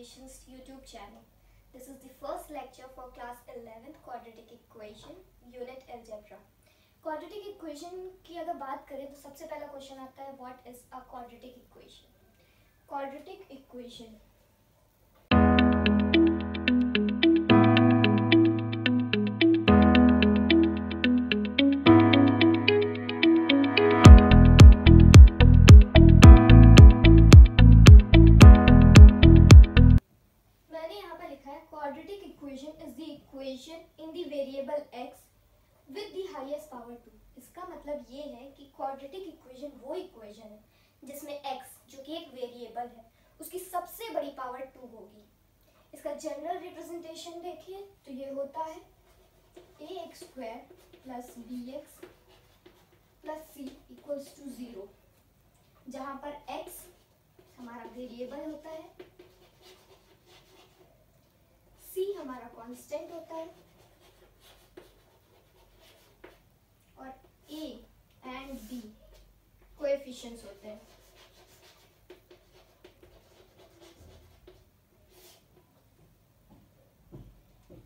Calculations YouTube channel. This is the first lecture for class 11th quadratic equation unit algebra. Quadratic equation की अगर बात करें तो सबसे पहला क्वेश्चन आता है what is a quadratic equation. Quadratic equation quadratic equation is the equation in the variable x with the highest power 2. इसका मतलब ये है कि quadratic equation वो equation है जिसमें x जो कि एक वेरिएबल है उसकी सबसे बड़ी पावर 2 होगी. इसका जनरल रिप्रेजेंटेशन देखिए तो ये होता है ax square plus bx plus c equals to 0, जहाँ पर x हमारा वेरिएबल होता है, c हमारा कांस्टेंट होता है और a एंड b कोएफिशिएंट्स होते हैं.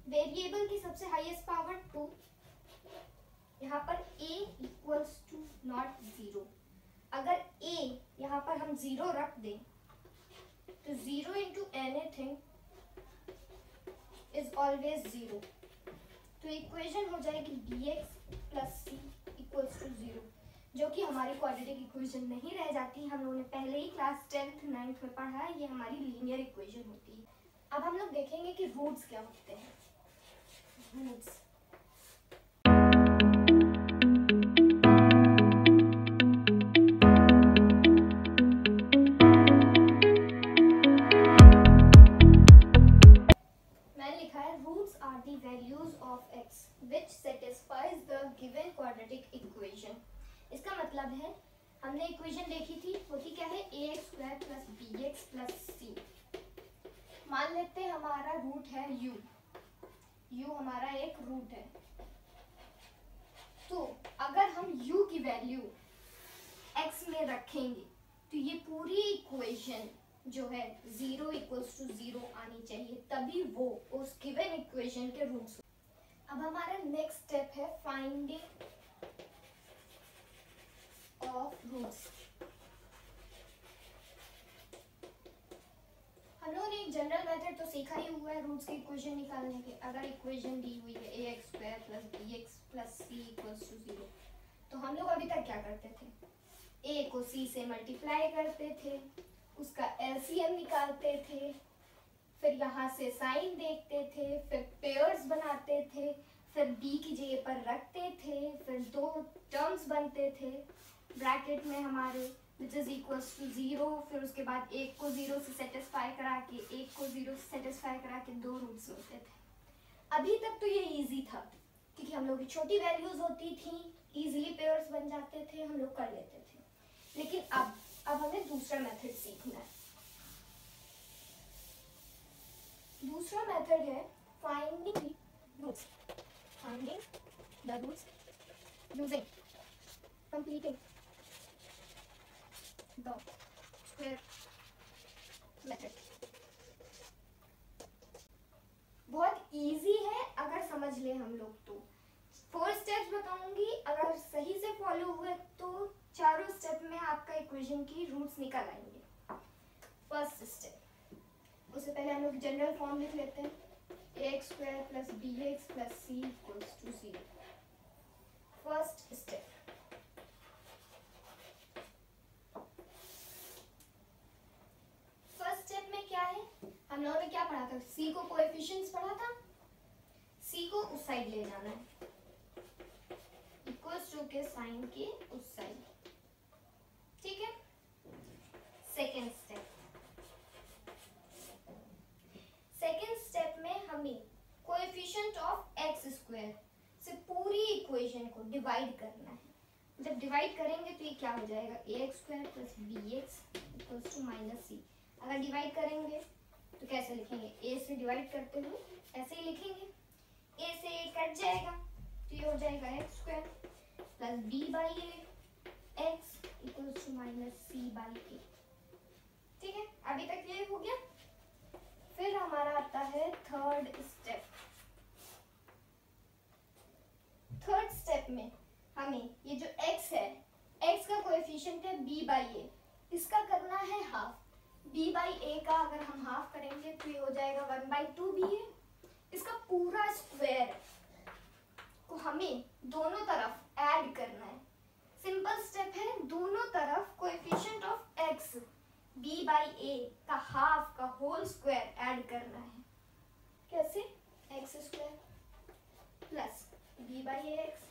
वेरिएबल की सबसे हाईएस्ट पावर 2, यहाँ पर a इक्वल्स टू नॉट 0. अगर a यहाँ पर हम 0 रख दें तो 0 इंटू एनीथिंग is always 0. तो इक्वेशन हो जाएगी dx plus c equals to 0, जो कि हमारी क्वाड्रेटिक इक्वेशन नहीं रह जाती. हम लोगों ने पहले ही क्लास 10th 9th में पढ़ा है, ये हमारी लीनियर इक्वेशन होती है. अब हम लोग देखेंगे कि रूट्स क्या होते हैं. Roots are the values of x which satisfies the given quadratic equation. इसका मतलब है हमने इक्वेशन देखी थी, वो थी क्या है ax square plus bx plus c. मान लेते हैं हमारा रूट है u हमारा एक रूट है. तो अगर हम u की वैल्यू x में रखेंगे तो ये पूरी इक्वेशन जो है 0 इक्वल्स टू 0 आनी चाहिए, तभी वो उस गिवन इक्वेशन के रूट्स. अब हमारा नेक्स्ट स्टेप है फाइंडिंग ऑफ रूट्स. हम लोगों ने एक जनरल मेथड तो सीखा ही हुआ है रूट्स की इक्वेशन निकालने के. अगर इक्वेशन दी हुई है ax square plus bx plus c equals to 0, तो हम लोग अभी तक क्या करते थे, a को c से मल्टीप्लाई करते थे, उसका एलसीएम निकालते थे, फिर यहाँ से साइन देखते थे, फिर पेयर्स बनाते थे, फिर b की जगह पर रखते थे, फिर दो टर्म्स बनते थे ब्रैकेट में हमारे विच इज इक्वल्स टू 0. फिर उसके बाद एक को 0 से सेटिस्फाई करा के एक को 0 से सेटिस्फाई करा के दो रूट्स होते थे. अभी तक तो ये इजी था क्योंकि हम लोग की छोटी वैल्यूज होती थी, इजीली पेयर्स बन जाते थे, हम लोग कर लेते थे. लेकिन अब हमें दूसरा मेथड सीखना है. दूसरा मेथड है finding roots. Finding the roots using completing the square method. बहुत इजी है अगर समझ ले हम लोग तो. 4 स्टेप्स बताऊंगी, अगर सही से फॉलो हुए तो चारों स्टेप में आपका इक्वेशन की रूट्स निकल आएंगे. फर्स्ट स्टेप, उससे पहले हम लोग जनरल फॉर्म लिख लेते हैं ax square plus bx plus c equals to 0. First step, में क्या है, हम लोगों ने क्या पढ़ा था, c को कोएफिशिएंट्स पढ़ा था, c को उस साइड ले जाना है इक्वल्स टू के साइन के उस साइड. ठीक है. सेकेंड स्टेप में हमें कोएफिशिएंट ऑफ x स्क्वायर से पूरी इक्वेशन को डिवाइड करना है. जब डिवाइड करेंगे तो ये क्या हो जाएगा, ax square plus bx equals to minus c. अगर डिवाइड करेंगे तो कैसे लिखेंगे, a से डिवाइड करते हुए ऐसे ही लिखेंगे, a से a कट जाएगा तो ये हो जाएगा x square plus b by a x equals to minus c by a. ठीक है, अभी तक क्लियर हो गया. फिर हमारा आता है थर्ड स्टेप। थर्ड स्टेप में हमें ये जो x है, x का कोएफिशिएंट है b बाई ए, इसका करना है हाफ। b बाई ए का अगर हम हाफ करेंगे तो ये हो जाएगा 1/2 बी ए। इसका पूरा स्क्वायर को हमें दोनों तरफ ऐड करना है। सिंपल स्टेप है, दोनों तरफ coefficient of x b by a का हाफ का होल स्क्वायर ऐड करना है। कैसे? X square plus b by a x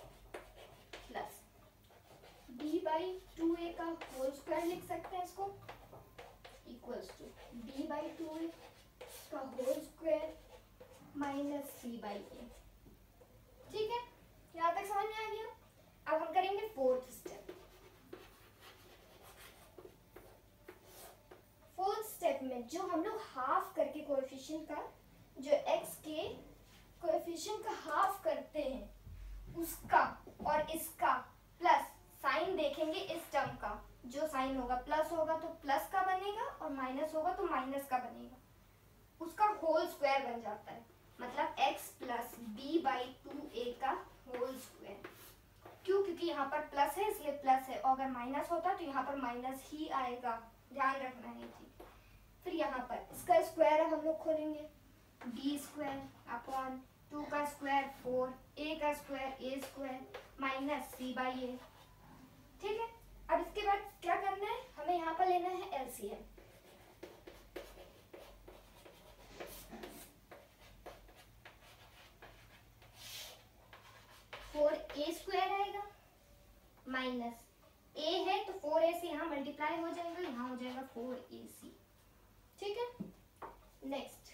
plus b by 2a का होल स्क्वायर लिख सकते हैं इसको, equals to b by 2a का whole square minus c by a. ठीक है, यहाँ तक समझ में आ गया। अब हम करेंगे फोर्थ स्टेप। फोर्थ स्टेप में जो हम लोग हाफ करके कोएफिशिएंट का, जो x के कोएफिशिएंट का हाफ करते हैं उसका और इसका प्लस साइन देखेंगे इस टर्म का। जो साइन होगा प्लस होगा तो प्लस का बनेगा और माइनस होगा तो माइनस का बनेगा, उसका होल स्क्वायर बन जाता है। मतलब x plus b by 2a का होल स्क्वायर। क्यों? क्योंकि यहाँ पर प्लस है इसलिए प्लस है, और अगर माइनस होता तो यहाँ पर माइनस ही आएगा, ध्यान रखना है चीज। फिर यहाँ पर इसका स्क्वायर हम लोग खोलेंगे, b स्क्वायर अपॉन 2 का स्क्वायर 4, a का square a square minus c by a. ठीक है, अब इसके बाद क्या करना है, हमें यहाँ पर लेना है एलसीएम। फोर ए स्क्वायर आएगा माइनस ए है तो 4a से यहाँ मल्टीप्लाई हो जाएगा, यहाँ हो जाएगा 4ac। ठीक है, नेक्स्ट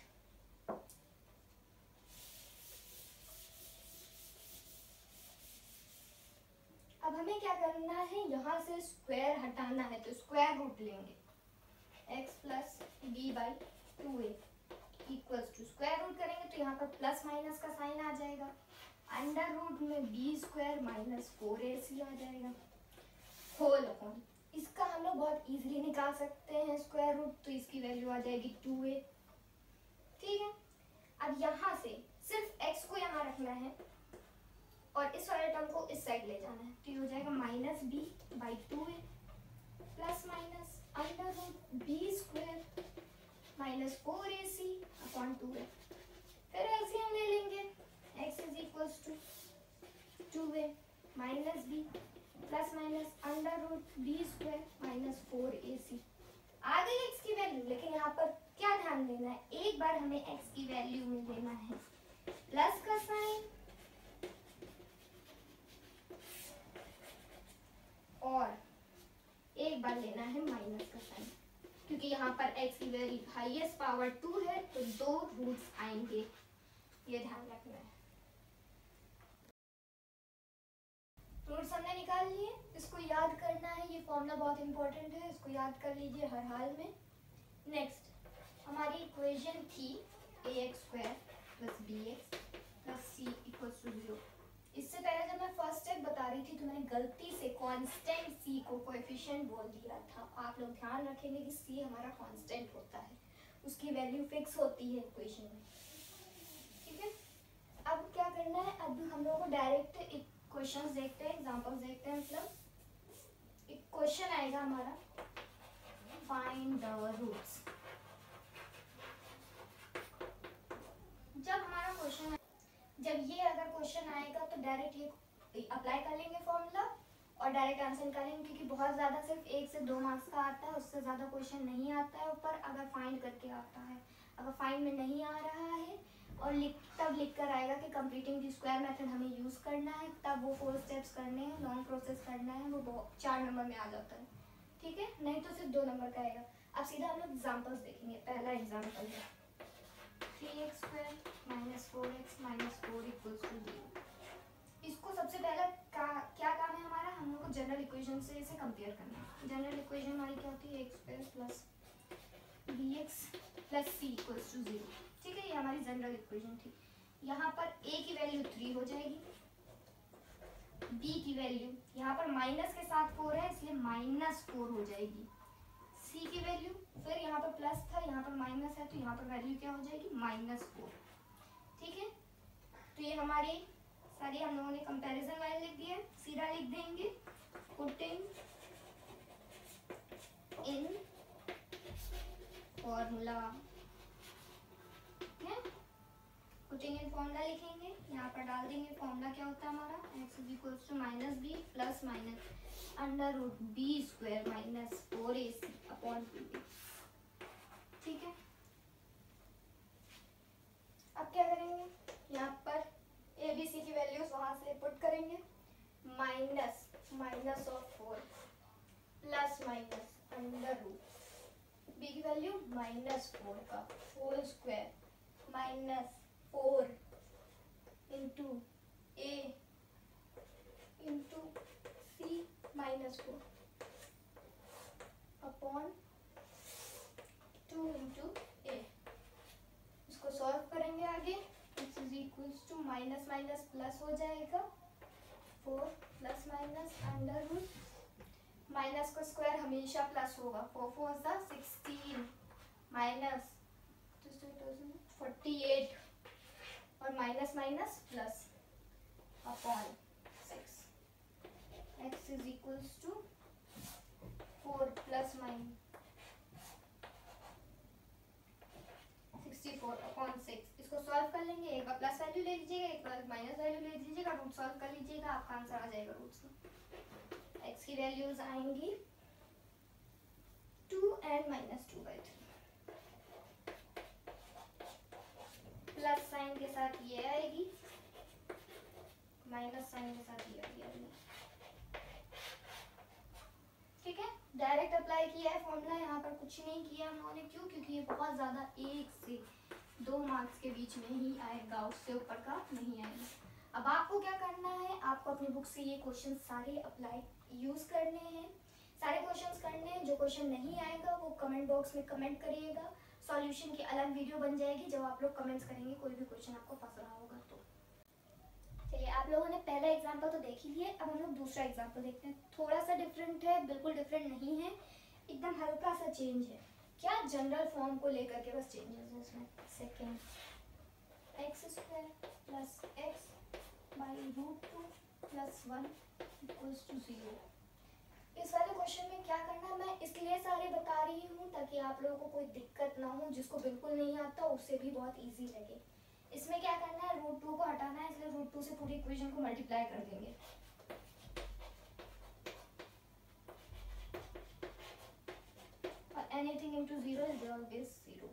अब हमें क्या करना है, यहाँ से स्क्वायर हटाना है तो स्क्वायर रूट लेंगे, x plus B by 2a equals to square root करेंगे तो यहाँ पर प्लस माइनस का साइन आ जाएगा, अंडर रूट में b स्क्वायर माइनस 4ac आ जाएगा होल अपॉन। इसका हम लोग बहुत इजीली निकाल सकते हैं स्क्वायर रूट, तो इसकी वैल्यू आ जाएगी 2a। ठीक है, अब यहाँ से सिर्फ x को यहाँ रखना है और इस वाले टर्म को इस साइड ले जाना है, तो ये हो जाएगा minus b by 2a plus minus under root b square minus 4ac upon 2a। फिर एलसीएम ले लेंगे, x is equals to 2a minus b plus minus under root b square minus 4ac। आ गई x की value, लेकिन यहाँ पर क्या ध्यान देना है, एक बार हमें x की वैल्यू में देना है प्लस का साइन और एक बार लेना है माइनस का साइन, क्योंकि यहाँ पर x की वैल्यू हाईएस्ट पावर 2 है तो 2 रूट्स आएंगे, ये ध्यान रखना है। रूट्स हमने निकाल लिए, इसको याद करना है, ये फॉर्मूला बहुत इंपॉर्टेंट है, इसको याद कर लीजिए हर हाल में। नेक्स्ट हमारी इक्वेशन थी ax square plus bx plus c equals to 0। इससे पहले जब मैं फर्स्ट स्टेप बता रही थी तो मैंने गलती से कांस्टेंट c को कोएफिशिएंट बोल दिया था। आप लोग ध्यान रखेंगे कि c हमारा कांस्टेंट होता है, उसकी वैल्यू फिक्स होती है इक्वेशन में। ठीक है, अब क्या करना है, अब हम लोगों को डायरेक्ट क्वेश्चंस देखते हैं, एग्जांपल्स देखते हैं। मतलब एक क्वेश्चन आएगा हमारा, फाइंड द रूट्स। जब हमारा क्वेश्चन, जब ये अगर क्वेश्चन आएगा तो डायरेक्ट ये अप्लाई कर लेंगे फॉर्मूला और डायरेक्ट आंसर निकालेंगे, क्योंकि बहुत ज़्यादा सिर्फ 1 से 2 मार्क्स का आता है, उससे ज़्यादा क्वेश्चन नहीं आता है ऊपर अगर फाइंड करके आता है। अगर फाइंड में नहीं आ रहा है और तब लिख कर आएगा कि कंप्लीटिंग द स्क्वायर मेथड हमें यूज़ करना है, तब वो 4 स्टेप्स करने हैं, लॉन्ग प्रोसेस करना है, वो 4 नंबर में आ जाता है। ठीक है, नहीं तो सिर्फ 2 नंबर का आएगा। अब सीधा हम लोग एग्जाम्पल्स देखेंगे। पहला एग्जाम्पल है 3x square minus 4x minus 4 equals to 0। इसको सबसे पहला क्या काम है हमारा, हम लोग को जनरल इक्वेशन से इसे कंपेयर करना है। जनरल इक्वेशन हमारी क्या होती है, x square plus bx plus c equals to 0। ठीक है, ये हमारी जनरल इक्वेशन थी। यहाँ पर a की वैल्यू 3 हो जाएगी, b की वैल्यू यहाँ पर माइनस के साथ 4 है इसलिए माइनस 4 हो जाएगी, सी की वैल्यू, फिर यहाँ पर प्लस था, यहाँ पर माइनस है, तो यहाँ पर वैल्यू क्या हो जाएगी -4। ठीक है, तो ये हमारी सारी हम लोगों ने कंपैरिजन वाले लिख दिया, सीधा लिख देंगे putting in formula. Putting in formula लिखेंगे, यहाँ पर डाल देंगे फॉर्मूला क्या होता है हमारा, x = -b plus minus √b² - 4ac upon 2a। ठीक है, अब क्या करेंगे, यहाँ पर a b c की वैल्यूज वहां से पुट करेंगे, -4 प्लस माइनस √b की वैल्यू -4 का whole square -4 into a into c -4 upon 2 into a। इसको सॉल्व करेंगे आगे, x = माइनस माइनस प्लस हो जाएगा 4 प्लस माइनस √ माइनस का स्क्वायर हमेशा प्लस होगा, 4 4 16 माइनस 48 और minus minus plus upon 6। x = 4 plus minus 64 upon 6। इसको सॉल्व कर लेंगे, एक बार प्लस वैल्यू ले लीजिएगा, एक बार माइनस वैल्यू ले लीजिएगा, रूट सॉल्व कर लीजिएगा, आपका आंसर आ जाएगा रूट्स में। x की वैल्यूज आएंगी 2 and -2/3, प्लस साइन के साथ ये आएगी, माइनस साइन के साथ ये आएगी। ठीक है, डायरेक्ट अप्लाई किया है फॉर्मूला, यहाँ पर कुछ नहीं किया हम लोगों ने, क्यों, क्योंकि ये बहुत ज्यादा 1 से 2 मार्क्स के बीच में ही आएगा, उससे ऊपर का नहीं आएगा। अब आपको क्या करना है, आपको अपनी बुक से ये क्वेश्चन सारे अप्लाई यूज करने हैं, सारे क्वेश्चंस करने हैं। जो क्वेश्चन नहीं आएगा वो कमेंट बॉक्स में कमेंट करिएगा, सॉल्यूशन की अलग वीडियो बन जाएगी जब आप लोग कमेंट्स करेंगे कोई भी क्वेश्चन आपको फंस रहा होगा तो। चलिए, आप लोगों ने पहला एग्जाम्पल तो देख ही लिया, अब हम लोग दूसरा एग्जाम्पल देखते हैं। थोड़ा सा डिफरेंट है, बिल्कुल डिफरेंट नहीं है, एकदम हल्का सा चेंज है। क्या, जनरल फॉर्म को लेकर के बस चेंजेस है इसमें। Second, x² + x √2 + 1 = 0। इस वाले क्वेश्चन में क्या करना है, मैं इसलिए सारे बता रही हूँ ताकि आप लोगों को कोई दिक्कत ना हो, जिसको बिल्कुल नहीं आता उससे भी बहुत इजी लगे। इसमें क्या करना है, √2 को हटाना है, इसलिए √2 से पूरी इक्वेशन को मल्टीप्लाई कर देंगे। और एनीथिंग इनटू 0 इज ऑलवेज 0।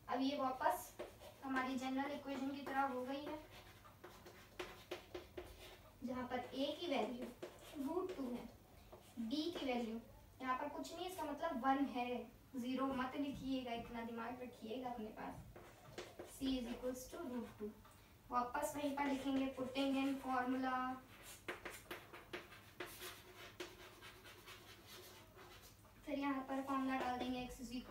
अब ये वापस हमारी जनरल इक्वेशन की तरह हो गई है, जहाँ पर a की वैल्यू √2 है, b की वैल्यू यहाँ पर कुछ नहीं, इसका मतलब 1 है, 0 मत लिखिएगा, इतना दिमाग रखिएगा अपने पास। c = √2, वापस वहीं पर लिखेंगे पुटिंग इन फॉर्मूला। फिर यहाँ पर फॉर्मूला डाल देंगे, x = -b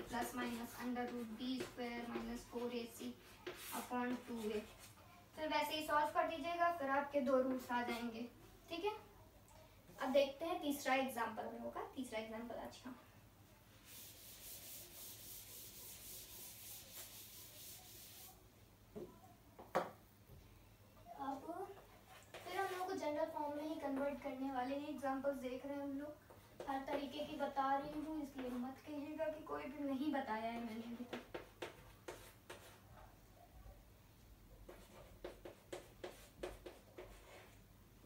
plus minus √b² - 4ac upon 2a। फिर वैसे ही सॉल्व कर दीजिएगा, फिर आपके 2 रूट्स आ जाएंगे। ठीक है, अब देखते हैं तीसरा एग्जाम्पल में होगा, तीसरा एग्जाम्पल आज का। अब फिर हम लोग को जनरल फॉर्म में ही कन्वर्ट करने वाले हैं, एग्जाम्पल्स देख रहे हैं हम लोग, हर तरीके की बता रही हूँ, इसलिए मत कहिएगा कि कोई भी नहीं बताया है मैंने अभी तक।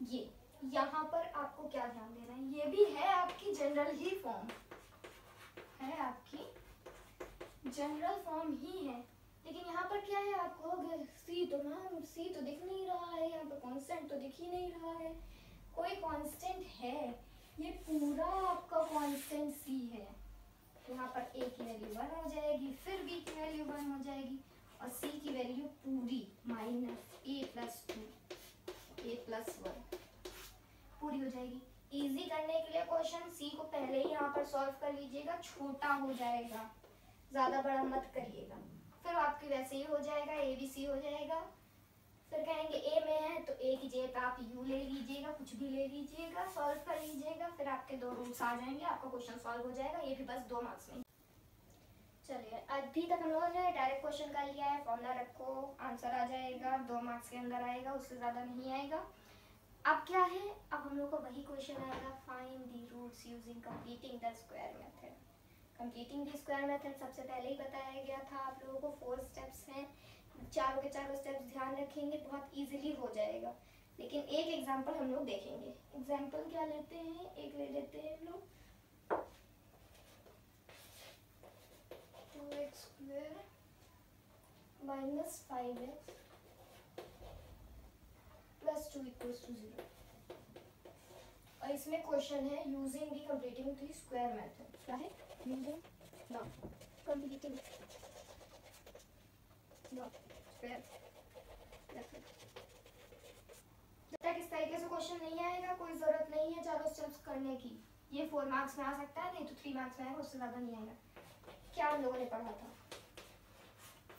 ये यहाँ पर आपको क्या ध्यान देना है, ये भी है आपकी जनरल ही फॉर्म है, आपकी जनरल फॉर्म ही है, लेकिन यहाँ पर क्या है, आप कहोगे सी तो दिख नहीं रहा है, यहाँ पर कांस्टेंट तो दिख ही नहीं रहा है। कोई कांस्टेंट है, ये पूरा आपका कांस्टेंट सी है। यहाँ पर a की वैल्यू 1 हो जाएगी, फिर b की वैल्यू 1 हो जाएगी, और c की वैल्यू पूरी -a + 2 a + 1 पूरी हो जाएगी। इजी करने के लिए क्वेश्चन सी को पहले ही यहाँ पर सॉल्व कर लीजिएगा, छोटा हो जाएगा, ज्यादा बड़ा मत करिएगा, फिर आपकी वैसे ही हो जाएगा, ABC हो जाएगा, फिर कहेंगे ए में है तो ए की जगह पे आप यू ले लीजिएगा, कुछ भी ले लीजिएगा, सॉल्व कर लीजिएगा, फिर आपके 2 रूट्स आ जाएंगे, आपका क्वेश्चन सॉल्व हो जाएगा। ये भी बस 2 मार्क्स में। चलिए अभी तक हम लोगों ने डायरेक्ट क्वेश्चन कर लिया है, फॉर्मूला रखो, आंसर आ जाएगा, 2 मार्क्स के अंदर आएगा, उससे ज़्यादा नहीं आएगा। अब क्या है, अब हम लोग को वही क्वेश्चन आएगा, find the roots using completing the square method. Completing the square method सबसे पहले ही बताया गया था आप लोगों को, 4 स्टेप्स हैं, चारों के चारों स्टेप्स ध्यान रखेंगे, बहुत इजीली हो जाएगा। लेकिन एक एग्जांपल हम लोग देखेंगे। एग्जांपल क्या लेते हैं, एक ले लेते हैं हम लोग, 2x square minus 5x plus 2 equals to 0। और इसमें क्वेश्चन है using the completing the square method. क्या है, using the completing the square method. जब तक इस तरीके से क्वेश्चन नहीं आएगा कोई जरूरत नहीं है चारों स्टेप्स करने की। ये 4 मार्क्स में आ सकता है, नहीं तो 3 मार्क्स में आएगा, उससे ज्यादा नहीं आएगा। क्या हम लोगों ने पढ़ा था,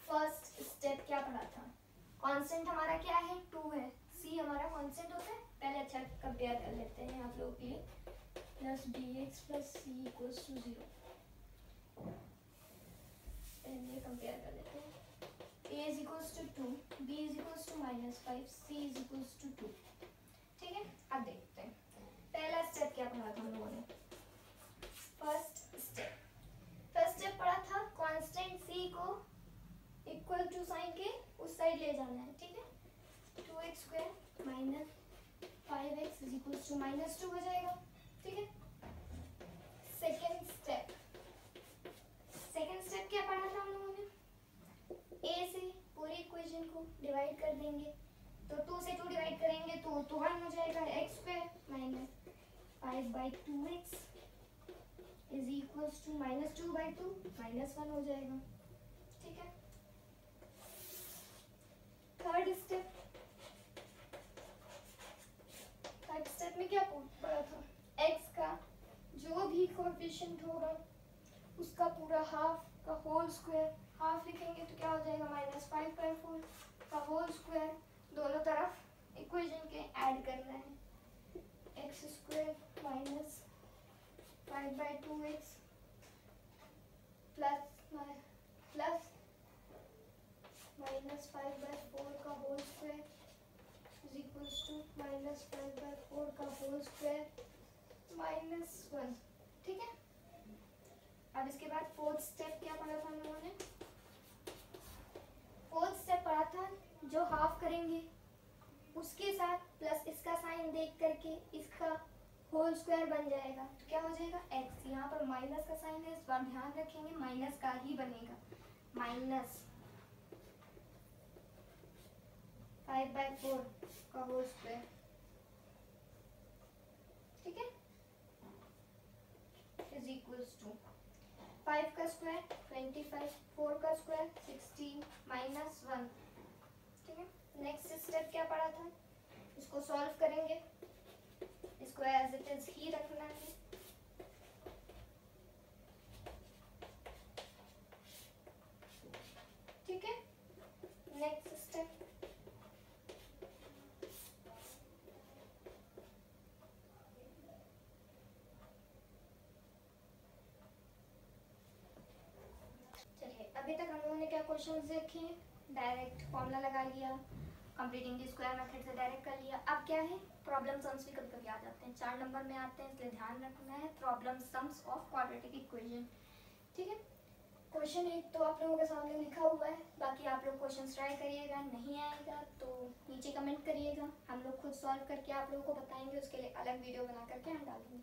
फर्स्ट स्टेप क्या पढ़ा था, कांस्टेंट हमारा क्या है, 2 है, c हमारा कांस्टेंट होता है। पहले अच्छा कंपेयर कर लेते हैं आप लोगों के लिए, plus bx plus c equals to 0। पहले कंपेयर कर लेते हैं, a is equals to 2, b is equals to -5, c is equals to 2। ठीक है, अब देखते हैं पहला स्टेप क्या पढ़ा था हम लोगों ने। फर्स्ट स्टेप पढ़ा था कांस्टेंट c को इक्वल टू साइन के उस साइड ले जाना है। ठीक है, 2x square minus 5x is equals to -2 हो जाएगा। ठीक है, सेकेंड स्टेप क्या पढ़ा था हम लोगों ने, a से पूरी इक्वेशन को डिवाइड कर देंगे, तो 2 से 2 डिवाइड करेंगे तो 1 हो जाएगा, x square minus 5/2x is equals to -2/2 -1 हो जाएगा। ठीक है, थर्ड स्टेप में क्या पढ़ा था, x का जो भी कोएफिशिएंट होगा उसका पूरा हाफ का होल स्क्वायर, हाफ लिखेंगे तो क्या हो जाएगा, -5/4 का होल स्क्वायर, दोनों तरफ इक्वेशन के ऐड करना है, x square minus 5/2x plus -5/4 का whole square is equals to -5/4 का होल स्क्वायर -1। ठीक है, अब इसके बाद फोर्थ स्टेप क्या पढ़ा था हम लोगों ने, फोर्थ स्टेप पढ़ा था जो हाफ करेंगे उसके साथ प्लस इसका साइन देख करके इसका होल स्क्वायर बन जाएगा, तो क्या हो जाएगा, x। यहाँ पर माइनस का साइन है, इस बार ध्यान रखेंगे माइनस का ही बनेगा, -5/4 का होल स्क्वायर। ठीक है, इज इक्वल्स टू 5 का स्क्वायर 25, 4 का स्क्वायर 16 -1। ठीक है, नेक्स्ट स्टेप क्या पढ़ा था, इसको सॉल्व करेंगे, इसको एज इट इज ही रखना है। ठीक है, नेक्स्ट स्टेप अभी तक हम लोगों ने क्या क्वेश्चंस देखे, डायरेक्ट फॉर्मूला लगा लिया, कंप्लीटिंग द स्क्वायर मेथड से डायरेक्ट कर लिया। अब क्या है, प्रॉब्लम सम्स भी कभी कभी आ जाते हैं, 4 नंबर में आते हैं, इसलिए ध्यान रखना है, problem sums of quadratic equation. ठीक है, क्वेश्चन 1 तो आप लोगों के सामने लिखा हुआ है, बाकी आप लोग क्वेश्चन ट्राई करिएगा, नहीं आएगा तो नीचे कमेंट करिएगा, हम लोग खुद सॉल्व करके आप लोगों को बताएंगे, उसके लिए अलग वीडियो बना करके हम डालेंगे।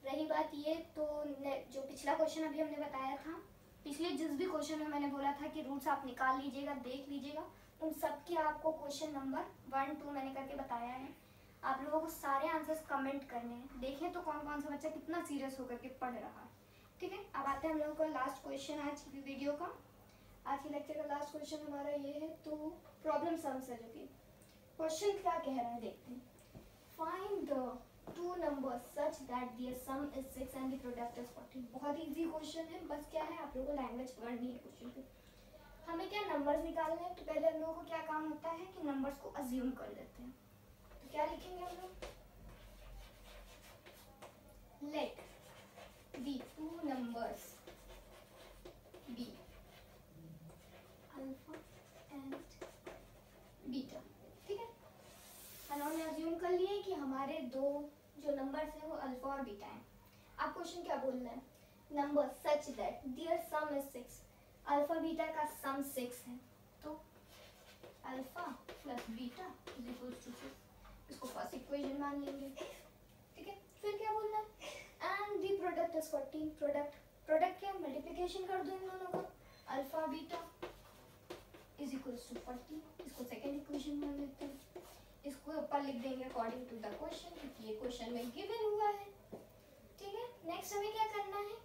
रही बात ये, तो जो पिछला क्वेश्चन अभी हमने बताया था, पिछले जिस भी क्वेश्चन में मैंने बोला था कि रूट्स आप निकाल लीजिएगा, देख लीजिएगा, उन सब के आपको क्वेश्चन नंबर 1, 2 मैंने करके बताया है। आप लोगों को सारे आंसर्स कमेंट करने हैं, देखें तो कौन कौन सा बच्चा कितना सीरियस होकर के पढ़ रहा है। ठीक है, अब आते हैं हम लोगों का लास्ट क्वेश्चन आज की वीडियो का, आज के लेक्चर का लास्ट क्वेश्चन हमारा ये है, तो प्रॉब्लम सम्स है। जो कि क्वेश्चन क्या कह रहा है देखते हैं, find the 2 numbers such that their sum is 6 and the product is 40। बहुत इजी क्वेश्चन है, बस क्या है आप लोगों को लैंग्वेज पढ़नी है क्वेश्चन पे। हमें क्या नंबर्स निकालने हैं, तो पहले हम लोगों को क्या काम होता है कि नंबर्स को अज्यूम कर लेते हैं। तो क्या लिखेंगे हम लोग, let the two numbers be alpha and beta. ठीक है, हमने अज्यूम कर लिए कि हमारे दो जो नंबर्स हैं वो अल्फा और बीटा हैं। अब क्वेश्चन क्या बोल रहा है, number such that their sum is 6, alpha beta का सम 6 है, तो alpha plus beta is equals to 6, इसको फर्स्ट इक्वेशन मान लेंगे। ठीक है, फिर क्या बोलना है, and the product is 14, product क्या, मल्टीप्लिकेशन कर दो इन दोनों का, alpha beta is equals to 40, इसको सेकंड इक्वेशन मान लेते हैं। इसको ऊपर लिख देंगे अकॉर्डिंग टू द क्वेश्चन, क्योंकि ये क्वेश्चन में गिवन हुआ है। ठीक है, नेक्स्ट हमें क्या करना है,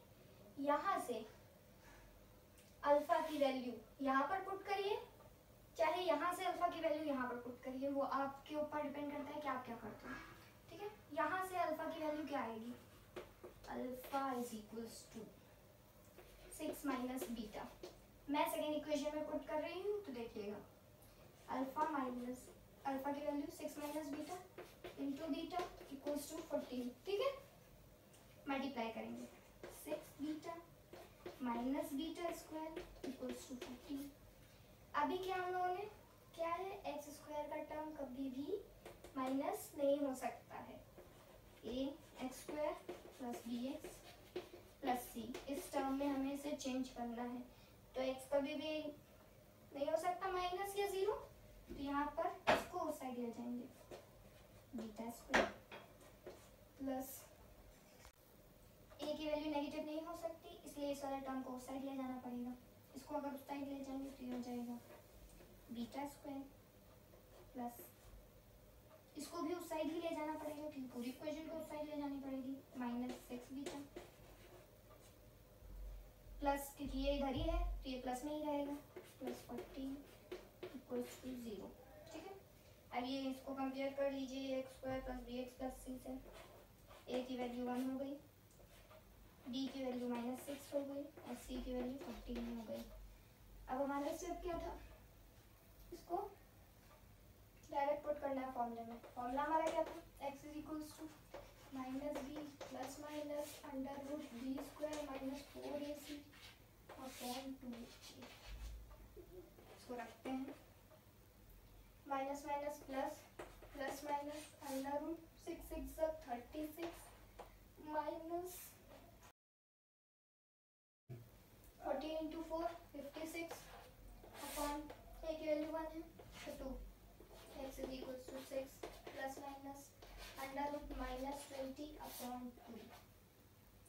यहाँ से अल्फा की वैल्यू यहाँ पर पुट करिए, चाहे यहाँ से अल्फा की वैल्यू यहाँ पर पुट करिए, वो आपके ऊपर डिपेंड करता है कि आप क्या करते हैं। ठीक है, यहाँ से अल्फा की वैल्यू क्या आएगी, alpha is equals to 6 minus beta, मैं सेकेंड इक्वेशन में पुट कर रही हूँ, तो देखिएगा अल्फा माइनस अल्फा की value 6 minus beta into beta equals to 14। ठीक है, मल्टीप्लाई करेंगे, 6 beta minus beta square equals to 14। अभी क्या हम लोगों ने क्या है, एक्स स्क्वायर का टर्म कभी भी माइनस नहीं हो सकता है, a x square plus b x plus c, इस टर्म में हमें इसे चेंज करना है, तो एक्स कभी भी नहीं हो सकता माइनस या जीरो, तो यहाँ पर इसको उस साइड ले जाएंगे, बीटा स्क्वायर प्लस ए की वैल्यू नेगेटिव नहीं हो सकती, इसलिए इस वाले टर्म को उस साइड ले जाना पड़ेगा, इसको अगर उस साइड ले जाएंगे तो ये हो जाएगा बीटा स्क्वायर प्लस, इसको भी उस साइड ही ले जाना पड़ेगा क्योंकि पूरी इक्वेशन को उस साइड ले जानी पड़ेगी, माइनस 6 बीटा प्लस, क्योंकि ये इधर ही है तो ये प्लस में ही रहेगा, प्लस 14 इक्वल्स टू 0। ठीक है, अब ये इसको कंपेयर कर लीजिए, x square plus b x plus c से, ए की वैल्यू 1 हो गई, बी की वैल्यू -6 हो गई और सी की वैल्यू 14 हो गई। अब हमारा स्टेप क्या था, इसको डायरेक्ट पुट करना है फॉर्मूले में। फॉर्मूला हमारा क्या था, x is equals to minus b plus minus under root b square minus 4ac upon 2a। इसको रखते हैं, minus minus plus plus minus under root 6 6 36 minus 40 into 4 56 upon a की वैल्यू 1 है तो 2, x is equals to 6 plus minus under root minus 20 upon 2।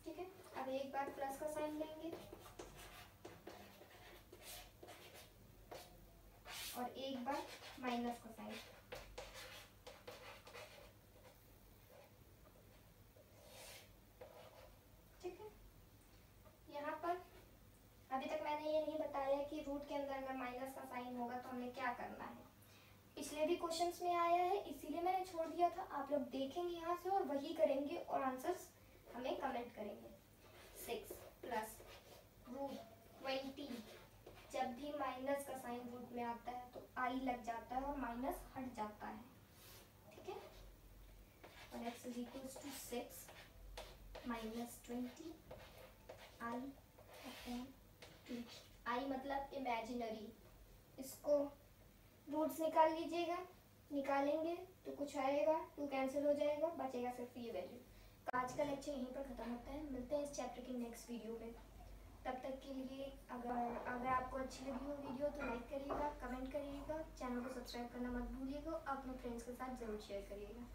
ठीक है, अब एक बार प्लस का साइन लेंगे और एक बार माइनस का साइन। ठीक है, यहाँ पर अभी तक मैंने ये नहीं बताया कि रूट के अंदर अगर माइनस का साइन होगा तो हमें क्या करना है, पिछले भी क्वेश्चंस में आया है, इसीलिए मैंने छोड़ दिया था। आप लोग देखेंगे यहाँ से और वही करेंगे और आंसर्स हमें कमेंट करेंगे। 6 प्लस रूट 20, जब भी माइनस का साइन रूट में आता है तो आई लग जाता है और माइनस हट जाता है। ठीक है, और x is equals to 6 minus 20 I upon 2। I मतलब इमेजिनरी, इसको रूट्स निकाल लीजिएगा, निकालेंगे तो कुछ आएगा, 2 कैंसिल हो जाएगा, बचेगा सिर्फ ये वैल्यू। आज का लेक्चर यहीं पर खत्म होता है, मिलते हैं इस चैप्टर की नेक्स्ट वीडियो में। तब तक के लिए अगर आपको अच्छी लगी हो वीडियो तो लाइक करिएगा, कमेंट करिएगा, चैनल को सब्सक्राइब करना मत भूलिएगा, अपने फ्रेंड्स के साथ ज़रूर शेयर करिएगा।